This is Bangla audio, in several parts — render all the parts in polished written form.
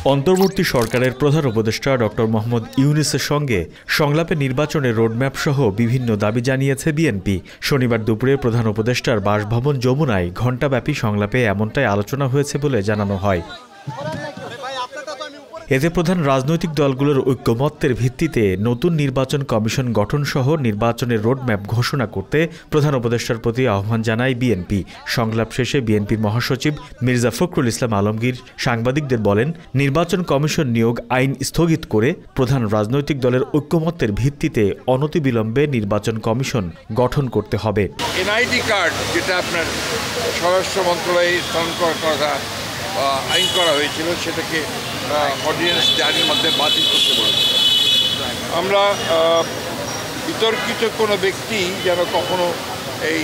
অন্তর্বর্তী সরকারের প্রধান উপদেষ্টা ডক্টর মোহাম্মদ ইউনূসের সঙ্গে সংলাপে নির্বাচনের রোডম্যাপ সহ বিভিন্ন দাবি জানিয়েছে বিএনপি। শনিবার দুপুরে প্রধান উপদেষ্টার বাসভবন যমুনায় ঘণ্টাব্যাপী সংলাপে এমনটাই আলোচনা হয়েছে বলে জানানো হয়। এতে প্রধান রাজনৈতিক দলগুলোর ঐক্যমত্যের ভিত্তিতে নতুন নির্বাচন কমিশন গঠনসহ নির্বাচনের রোডম্যাপ ঘোষণা করতে প্রধান উপদেষ্টার প্রতি আহ্বান জানায় বিএনপি। সংলাপ শেষে বিএনপির মহাসচিব মির্জা ফখরুল ইসলাম আলমগীর সাংবাদিকদের বলেন, নির্বাচন কমিশন নিয়োগ আইন স্থগিত করে প্রধান রাজনৈতিক দলের ঐক্যমত্যের ভিত্তিতে অনতিবিলম্বে নির্বাচন কমিশন গঠন করতে হবে। এনআইডি কার্ড যেটা আপনার স্বরাষ্ট্র মন্ত্রণালয়ে স্থানান্তর করা আইন করা হয়েছিল সেটাকে অর্ডিন্যান্স জারির মধ্যে বাতিল করতে বলেছে। আমরা বিতর্কিত কোনো ব্যক্তি যেন কখনো এই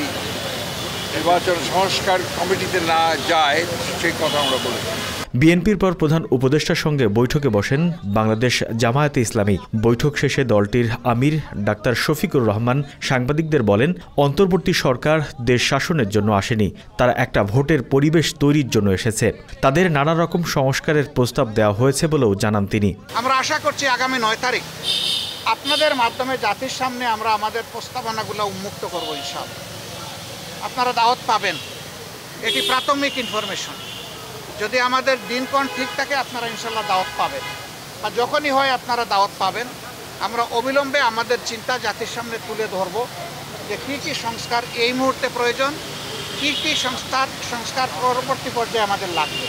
নির্বাচন সংস্কার কমিটিতে না যায় সেই কথা আমরা বলেছি। বিএনপির পর প্রধান উপদেষ্টার সঙ্গে বৈঠকে বসেন বাংলাদেশ জামায়াতে ইসলামী। বৈঠক শেষে দলটির আমির ডাক্তার শফিকুর রহমান সাংবাদিকদের বলেন, অন্তর্বর্তী সরকার দেশ শাসনের জন্য আসেনি, তারা একটা ভোটের পরিবেশ তৈরির জন্য এসেছে। তাদের নানা রকম সংস্কারের প্রস্তাব দেওয়া হয়েছে বলেও জানান তিনি। আমরা আশা করছি আগামী 9 তারিখ আপনাদের মাধ্যমে জাতির সামনে আমরা আমাদের প্রস্তাবনাগুলো উন্মুক্ত করব ইনশাআল্লাহ। আপনারা দাওয়াত পাবেন, এটি প্রাথমিক ইনফরমেশন। যদি আমাদের দিনক্ষণ ঠিক থাকে আপনারা ইনশাল্লাহ দাওয়াত পাবেন, আর যখনই হয় আপনারা দাওয়াত পাবেন। আমরা অবিলম্বে আমাদের চিন্তা জাতির সামনে তুলে ধরব যে কী কী সংস্কার এই মুহূর্তে প্রয়োজন, কী কী সংস্কার পরবর্তী পর্যায়ে আমাদের লাগবে।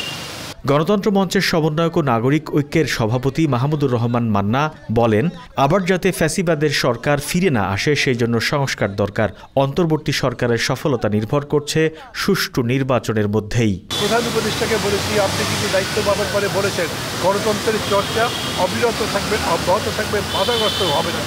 গণতন্ত্র মঞ্চের সমন্বয়ক ও নাগরিক ঐক্যের সভাপতি মাহমুদুর রহমান মান্না বলেন, আবার যাতে ফ্যাসিবাদের সরকার ফিরে না আসে সেই জন্য সংস্কার দরকার। অন্তর্বর্তী সরকারের সফলতা নির্ভর করছে সুষ্ঠু নির্বাচনের মধ্যেই। প্রধান উপদেষ্টাকে বলেছি, আপনি কিন্তু দায়িত্ব পাবার পরে বলেছেন গণতন্ত্রের চর্চা অবিরত থাকবে, অব্যাহত থাকবে, বাধাগ্রস্ত হবে না।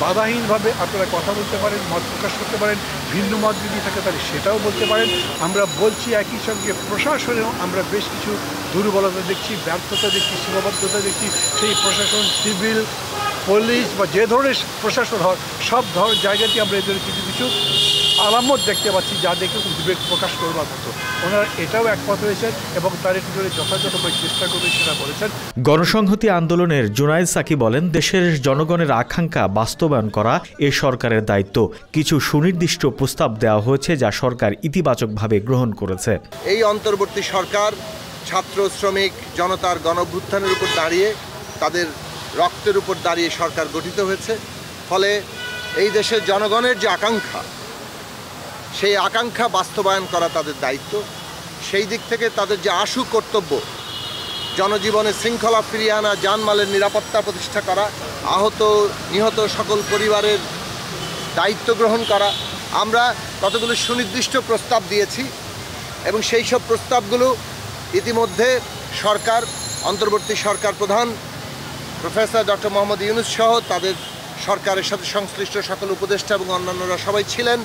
বাধাহীনভাবে আপনারা কথা বলতে পারেন, মত প্রকাশ করতে পারেন, ভিন্ন মত যদি থাকে তাহলে সেটাও বলতে পারেন। আমরা বলছি একই সঙ্গে প্রশাসনেও আমরা বেশ কিছু দুর্বলতা দেখছি, ব্যর্থতা দেখছি, সীমাবদ্ধতা দেখছি। সেই প্রশাসন, সিভিল, পুলিশ বা যে ধরনের প্রশাসন হয় সব ধরনের জায়গাতে আমরা এদের কিছু কিছু আলামত দেখতে পাচ্ছি যা দেখে উদ্বেগ প্রকাশ করবার মতো। ওনারা এটাও একমত হয়েছেন এবং তার একটু যথাযথভাবে চেষ্টা করবে সেটা বলেছেন। গণসংহতি আন্দোলনের জুনায়েদ সাকি বলেন, দেশের জনগণের আকাঙ্ক্ষা বাস্তবায়ন করা এ সরকারের দায়িত্ব। কিছু সুনির্দিষ্ট প্রস্তাব দেওয়া হয়েছে যা সরকার ইতিবাচকভাবে গ্রহণ করেছে। এই অন্তর্বর্তী সরকার ছাত্র, শ্রমিক, জনতার গণঅভ্যুত্থানের উপর দাঁড়িয়ে, তাদের রক্তের উপর দাঁড়িয়ে সরকার গঠিত হয়েছে। ফলে এই দেশের জনগণের যে আকাঙ্ক্ষা, সেই আকাঙ্ক্ষা বাস্তবায়ন করা তাদের দায়িত্ব। সেই দিক থেকে তাদের যে আশু কর্তব্য, জনজীবনে শৃঙ্খলা ফিরিয়ে আনা, জানমালের নিরাপত্তা প্রতিষ্ঠা করা, আহত নিহত সকল পরিবারের দায়িত্ব গ্রহণ করা, আমরা কতগুলো সুনির্দিষ্ট প্রস্তাব দিয়েছি এবং সেই সব প্রস্তাবগুলো ইতিমধ্যে সরকার, অন্তর্বর্তী সরকার প্রধান প্রফেসর ডক্টর মোহাম্মদ ইউনূস সহ তাদের সরকারের সাথে সংশ্লিষ্ট সকল উপদেষ্টা এবং অন্যান্যরা সবাই ছিলেন,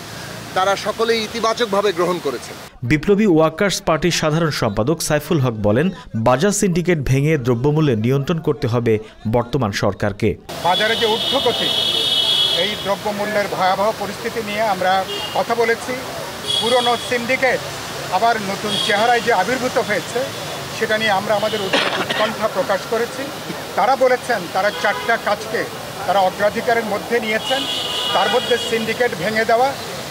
তারা সকলেই ইতিবাচকভাবে গ্রহণ করেছেন। বিপ্লবী ওয়ার্কার্স পার্টির সাধারণ সম্পাদক সাইফুল হক বলেন, বাজার সিন্ডিকেট ভেঙে দ্রব্যমূল্যে নিয়ন্ত্রণ করতে হবে বর্তমান সরকারকে। বাজারে যে ঊর্ধ্বগতি, এই দ্রব্যমূল্যের ভয়াবহ পরিস্থিতি নিয়ে আমরা কথা বলেছি। পুরনো সিন্ডিকেট আবার নতুন চেহারায় যে আবির্ভূত হয়েছে সেটা নিয়ে আমরা আমাদের উৎকণ্ঠা প্রকাশ করেছি। তারা বলেছেন তারা 4টা কাজকে তারা অগ্রাধিকারের মধ্যে নিয়েছেন। তার মধ্যে সিন্ডিকেট ভেঙে দেওয়া,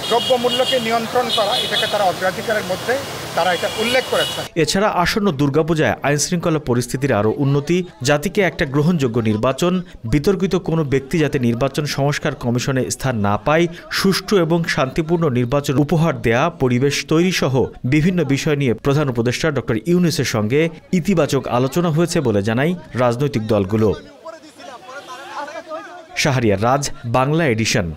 দ্রব্যমূল্যকে নিয়ন্ত্রণ করা, এটাকে তারা অগ্রাধিকারের মধ্যে তারা এটা উল্লেখ করেছেন। এছাড়া আসন্ন দুর্গাপূজায় আইনশৃঙ্খলা পরিস্থিতির আরও উন্নতি, জাতিকে একটা গ্রহণযোগ্য নির্বাচন, বিতর্কিত কোনো ব্যক্তি যাতে নির্বাচন সংস্কার কমিশনে স্থান না পায়, সুষ্ঠু এবং শান্তিপূর্ণ নির্বাচন উপহার দেয়া, পরিবেশ তৈরি সহ বিভিন্ন বিষয় নিয়ে প্রধান উপদেষ্টা ডক্টর ইউনূসের সঙ্গে ইতিবাচক আলোচনা হয়েছে বলে জানায় রাজনৈতিক দলগুলো। শাহরিয়ার রাজ, বাংলা এডিশন।